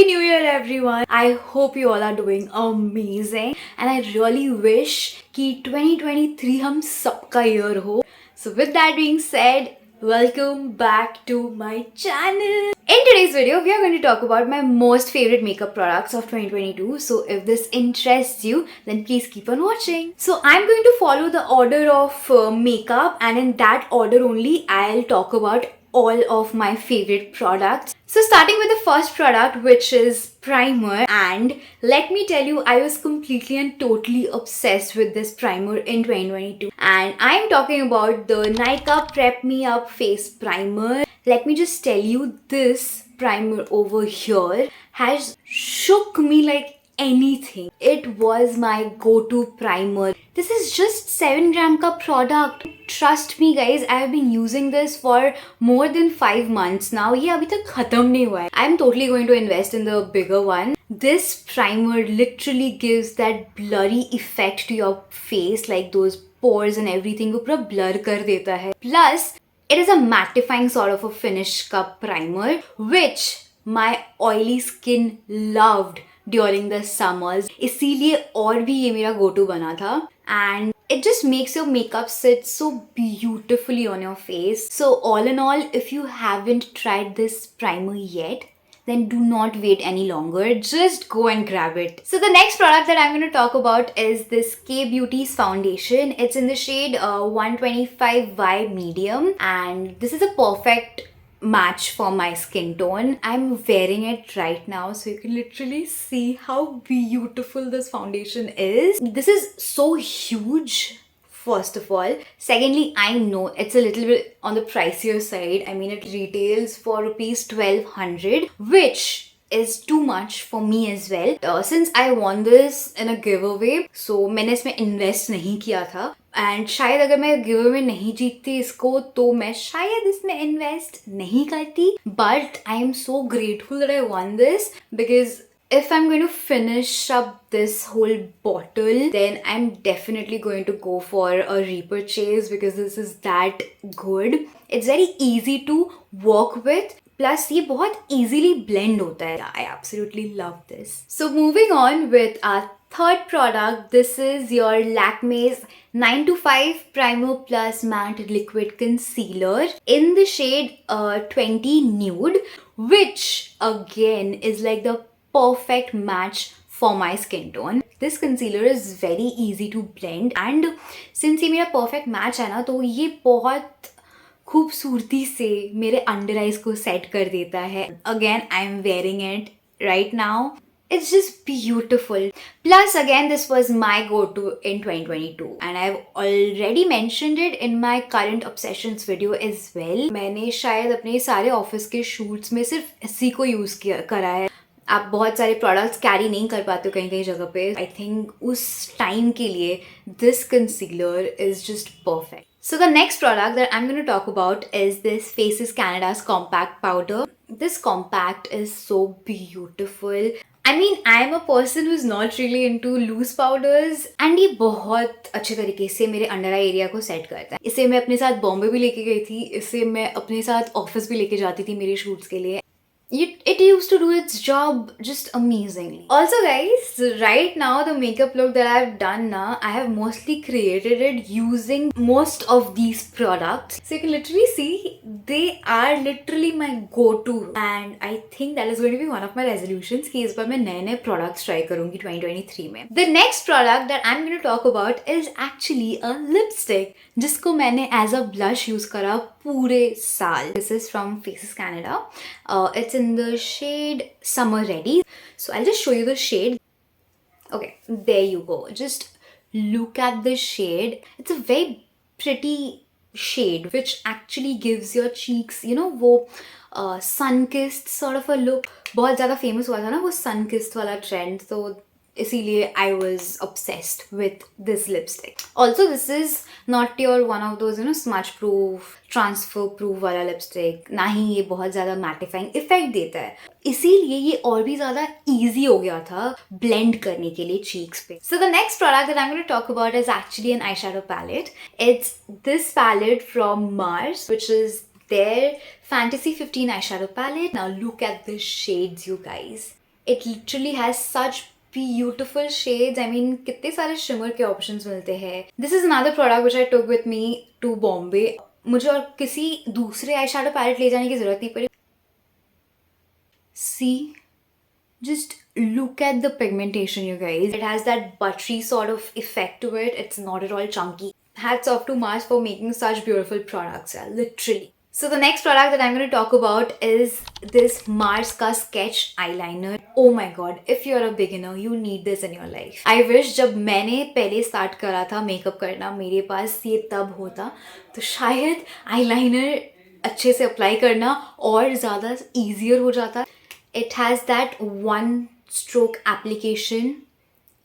Happy New Year everyone! I hope you all are doing amazing and I really wish कि 2023 हम सबका year हो. So with that being said, welcome back to my channel. In today's video, we are going to talk about my most favorite makeup products of 2022. So if this interests you, then please keep on watching. So I'm going to follow the order of makeup, and in that order only I'll talk about all of my favorite products. So starting with the first product, which is primer, and let me tell you, I was completely and totally obsessed with this primer in 2022, and I'm talking about the Nykaa Prep Me Up Face Primer. Let me just tell you, this primer over here has shook me like anything. It was my go-to primer. This is just 7 gram ka product. Trust me guys, I have been using this for more than 5 months now. ये अभी तक खत्म नहीं हुआ है. I am totally going to invest in the bigger one. This primer literally gives that blurry effect to your face, like those pores and everything वो पूरा blur कर देता है. Plus, it is a mattifying sort of a finish का primer, which my oily skin loved during the summers. इसीलिए और भी ये मेरा go-to बना था. And it just makes your makeup sit so beautifully on your face. So all in all, if you haven't tried this primer yet, then do not wait any longer. Just go and grab it. So the next product that I'm going to talk about is this K-Beauty's foundation. It's in the shade 125Y medium, and this is a perfect match for my skin tone. I'm wearing it right now, so you can literally see how beautiful this foundation is. This is so huge, first of all. Secondly, I know it's a little bit on the pricier side. I mean, it retails for rupees 1200, which is too much for me as well. Since I won this in a giveaway, so मैंने इसमें invest नहीं किया था. And शायद अगर मैं give में नहीं जीतती इसको, तो मैं शायद इसमें इन्वेस्ट नहीं करती. But I am so grateful that I won this, because if I'm going to finish up this whole bottle, then I'm definitely going to go for a repurchase, because this is that good. It's very easy to work with. Plus, ये बहुत easily blend होता है. I absolutely love this. So moving on with our third product, this is your Lakme's 9 to 5 Primer Plus Matte Liquid Concealer in the shade 20 Nude, which again is like the perfect match for my skin tone. This concealer is very easy to blend, and since ये मेरा perfect match है ना, तो ये बहुत खूबसूरती से मेरे अंडर आइज को सेट कर देता है. Again, I am wearing it right now. It's just beautiful. Plus, again, this was my go-to in 2022, and I've already mentioned it in my current obsessions video as well. मैंने शायद अपने सारे office के shoots में सिर्फ इसी को use करा है. आप बहुत सारे प्रोडक्ट्स कैरी नहीं कर पाते हो कहीं कहीं जगह पे. आई थिंक उस टाइम के लिए this concealer is just perfect. So the next product that I'm going to talk about is this Faces Canada's compact powder. This compact is so beautiful. I mean, I'm a person who's not really into loose powders, and ये बहुत अच्छे तरीके से मेरे under eye area को set करता है. इसे मैं अपने साथ बॉम्बे भी लेके गई थी. इसे मैं अपने साथ ऑफिस भी लेके जाती थी मेरे शूट्स के लिए. It used to do its job just amazingly. Also guys, right now the makeup look that I've done now, I have mostly created it using most of these products. So you can literally see they are literally my go-to, and I think that is going to be one of my resolutions कि इस बार मैं नए नए products try करूँगी 2023 में. The next product that I'm going to talk about is actually a lipstick, जिसको मैंने as a blush use करा पूरे साल. This is from Faces Canada. It's in the shade Summer Ready. So I'll just show you the shade. Okay, there you go. Just look at the shade. It's a very pretty shade, which actually gives your cheeks, you know, वो sun-kissed sort of a look. बहुत ज़्यादा famous हुआ था ना वो sun-kissed वाला trend, तो इसीलिए I was obsessed with this lipstick. Also, this is not your one of those, you know, smudge proof, transfer proof वाला lipstick. ना ही ये बहुत ज़्यादा mattifying effect देता है. इसीलिए ये और भी ज़्यादा easy हो गया था blend करने के लिए cheeks पे. So the next product that I'm going to talk about is actually an eyeshadow palette. It's this palette from Mars, which is their Fantasy 15 eyeshadow palette. Now look at the shades, you guys. It literally has such beautiful shades. I mean, कितने सारे shimmer के options मिलते हैं. This is another product which I took with me to Bombay. मुझे और किसी दूसरे eye shadow palette ले जाने की जरूरत नहीं पड़ी. See, just look at the pigmentation, you guys. It has that buttery sort of effect to it. It's not at all chunky. Hats off to Mars for making such beautiful products, yeah, literally. So the next product that I'm going to talk about is this Mars ka sketch eyeliner. Oh my god, if you're a beginner, you need this in your life. I wish जब मैंने पहले start करा था makeup करना मेरे पास ये तब होता तो शायद eyeliner अच्छे से apply करना और ज़्यादा easier हो जाता. It has that one stroke application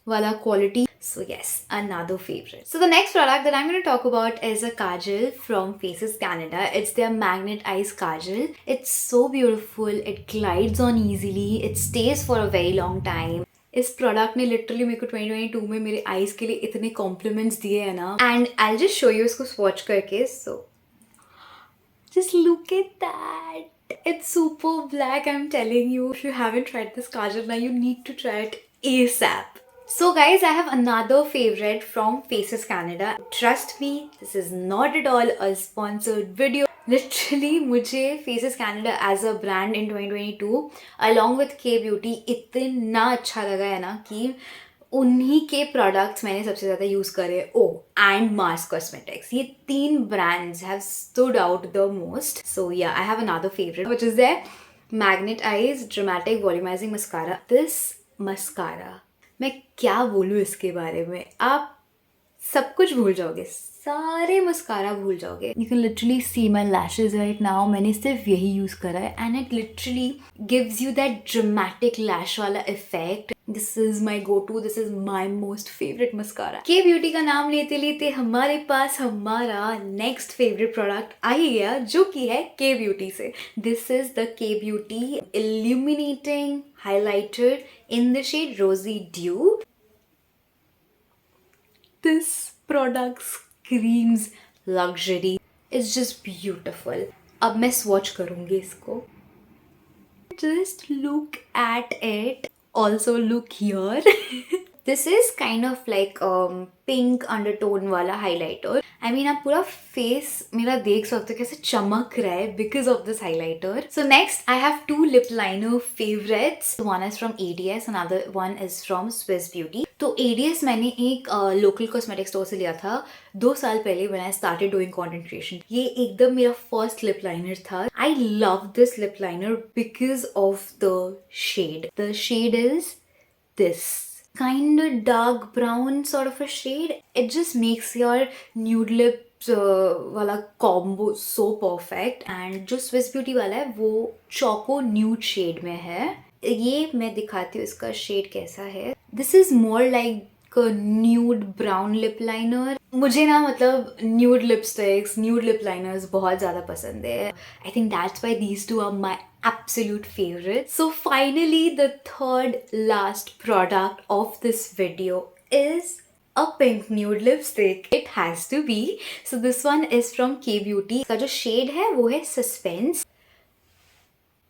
wala quality. So yes, another favorite. So the next product that I'm going to talk about is a kajal from Faces Canada. It's their magneteyes kajal. It's so beautiful. It glides on easily. It stays for a very long time. इस product ने literally मेरे को 2022 में मेरे eyes के लिए इतने compliments दिए हैं ना. And I just show you इसको स्वॉच करके. सो just look at that. It's super black, I'm telling you. If you haven't tried this kajal now, you need to try it ASAP. So guys, I have another favorite from Faces Canada. Trust me, this is not at all a sponsored video. Literally, मुझे Faces Canada as a brand in 2022 along with K Beauty इतना अच्छा लगा है ना कि उन्हीं के products मैंने सबसे ज़्यादा यूज़ करे. And Mars cosmetics. ये 3 brands have stood out the most. So yeah I have another favourite which is their magnetize dramatic volumizing mascara. This mascara, मैं क्या बोलूँ इसके बारे में, आप सब कुछ भूल जाओगे, सारे मस्कारा भूल जाओगे. You can literally see my lashes right now. मैंने सिर्फ यही यूज़ करा है and it literally gives you that dramatic lash वाला effect. This is my go to. This is my most favourite mascara. K beauty का नाम लेते लेते हमारे पास हमारा नेक्स्ट फेवरेट प्रोडक्ट आ ही गया जो कि है के ब्यूटी से. This is the K beauty illuminating highlighter in the shade rosy dew. This product screams luxury. It's just beautiful. अब मैं swatch करूँगी इसको. Just look at it. Also look here. This is kind of like pink undertone वाला highlighter. I mean आप पूरा face मेरा देख सकते हो कैसे चमक रहा है because of this highlighter. So next I have 2 lip liner favorites. One is from ADS, another one is from Swiss Beauty. तो ADS मैंने एक local cosmetic store से लिया था 2 साल पहले when I started doing content creation. ये एकदम मेरा first lip liner था. I love this lip liner because of the shade. The shade is this kind of dark brown sort of a shade. It just makes your nude lips वाला combo so perfect. And जो Swiss Beauty वाला है वो choco nude shade में है. ये मैं दिखाती हूँ इसका shade कैसा है. This is more like a nude brown lip liner. मुझे ना मतलब nude lipsticks, nude lip liners बहुत ज़्यादा पसंद है. I think that's why these two are my absolute favorites. So finally, the third last product of this video is a pink nude lipstick. It has to be. So this one is from K Beauty. इसका जो shade है वो है suspense.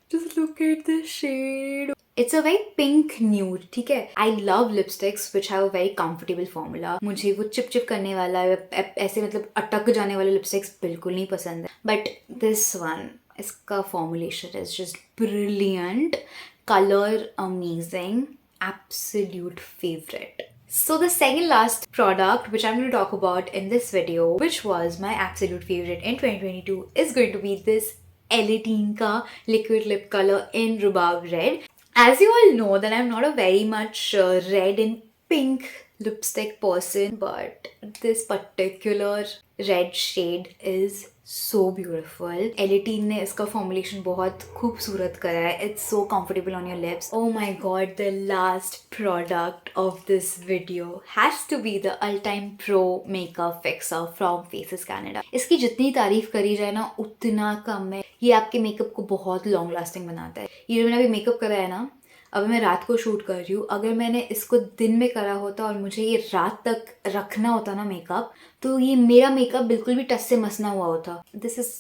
Just look at the shade. It's a very pink nude, ठीक है. I love lipsticks which have a very comfortable formula. मुझे वो chip करने वाला ऐसे मतलब अटक जाने वाले lipsticks बिल्कुल नहीं पसंद है. But this one, इसका formulation is just brilliant. Color amazing. Absolute favorite. So the second last product which I'm going to talk about in this video, which was my absolute favorite in 2022, is going to be this Elle का liquid lip color in rhubarb red. As you all know that I'm not a very much red and pink lipstick person, but this particular red shade is so beautiful. Elle ने इसका formulation बहुत खूबसूरत करा है. It's so comfortable on your lips. Oh my god, the last product of this video has to be the ultime pro makeup fixer from Faces Canada. इसकी जितनी तारीफ करी जाए ना उतना कम है. ये आपके मेकअप को बहुत लॉन्ग लास्टिंग बनाता है. ये मैंने अभी मेकअप करा है ना, अब मैं रात को शूट कर रही हूँ. अगर मैंने इसको दिन में करा होता और मुझे ये रात तक रखना होता ना मेकअप, तो ये मेरा मेकअप बिल्कुल भी टच से मस ना हुआ होता. This is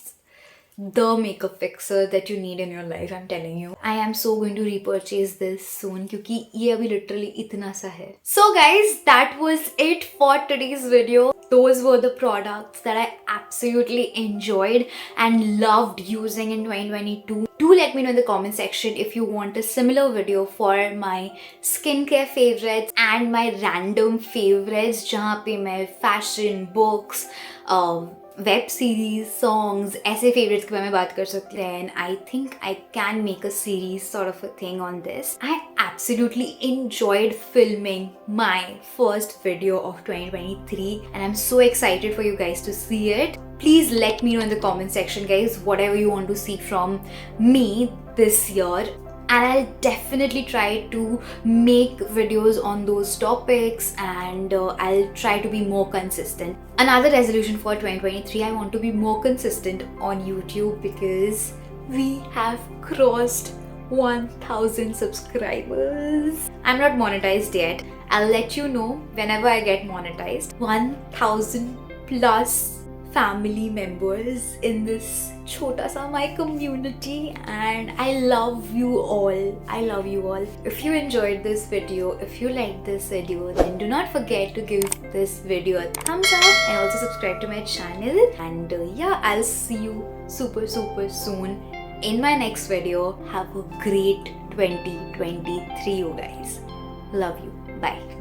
the makeup fixer that you need in your life, I'm telling you. I am so going to repurchase this soon क्योंकि ये अभी literally इतना सा है. So guys, that was it for today's video. Those were the products that I absolutely enjoyed and loved using in 2022. Do let me know in the comment section if you want a similar video for my skincare favorites and my random favorites जहाँ पे मैं fashion, books, web series, songs, ऐसे favorites के बारे में बात कर सकती हूँ. And I think I can make a series sort of a thing on this. I absolutely enjoyed filming my first video of 2023 and I'm so excited for you guys to see it. Please let me know in the comment section, guys, whatever you want to see from me this year. And I'll definitely try to make videos on those topics and I'll try to be more consistent. Another resolution for 2023, I want to be more consistent on YouTube because we have crossed 1000 subscribers. I'm not monetized yet. I'll let you know whenever I get monetized. 1000 plus family members in this chota sa my community and I love you all. I love you all. If you enjoyed this video, if you liked this video, then do not forget to give this video a thumbs up and also subscribe to my channel. And yeah, I'll see you super soon in my next video. Have a great 2023, you guys. Love you. Bye.